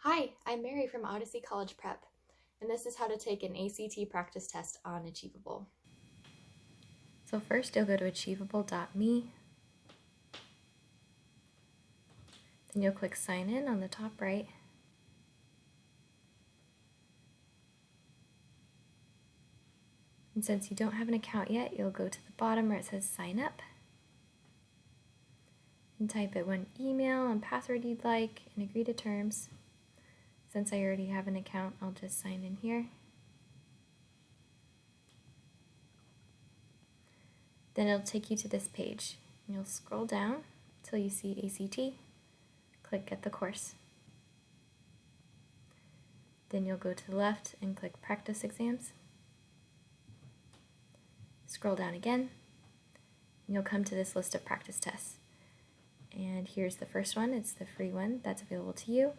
Hi, I'm Mary from Odyssey College Prep, and this is how to take an ACT practice test on Achievable. So first you'll go to achievable.me, then you'll click sign in on the top right, and since you don't have an account yet, you'll go to the bottom where it says sign up, and type in one email and password you'd like, and agree to terms. Since I already have an account, I'll just sign in here. Then it'll take you to this page. You'll scroll down till you see ACT, click Get the Course. Then you'll go to the left and click Practice Exams. Scroll down again, and you'll come to this list of practice tests. And here's the first one, it's the free one that's available to you.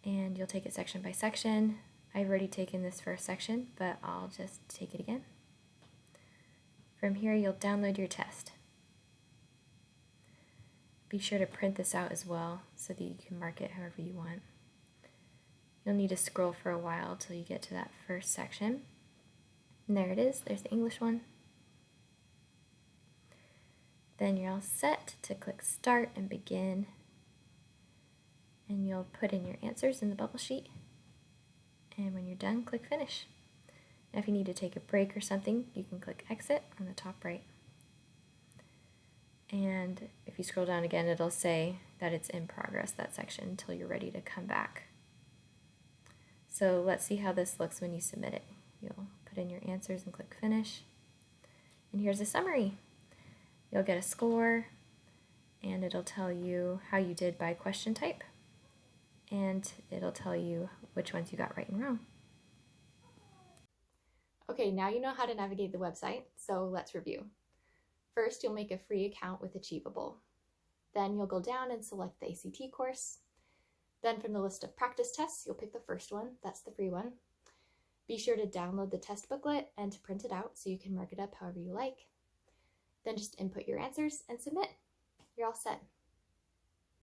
And you'll take it section by section. I've already taken this first section, but I'll just take it again. From here, you'll download your test. Be sure to print this out as well so that you can mark it however you want. You'll need to scroll for a while till you get to that first section. And there it is, there's the English one. Then you're all set to click Start and Begin. And you'll put in your answers in the bubble sheet. And when you're done, click Finish. Now if you need to take a break or something, you can click Exit on the top right. And if you scroll down again, it'll say that it's in progress, that section, until you're ready to come back. So let's see how this looks when you submit it. You'll put in your answers and click Finish. And here's a summary. You'll get a score, and it'll tell you how you did by question type. And it'll tell you which ones you got right and wrong. Okay, now you know how to navigate the website, so let's review. First, you'll make a free account with Achievable. Then you'll go down and select the ACT course. Then from the list of practice tests, you'll pick the first one, that's the free one. Be sure to download the test booklet and to print it out so you can mark it up however you like. Then just input your answers and submit. You're all set.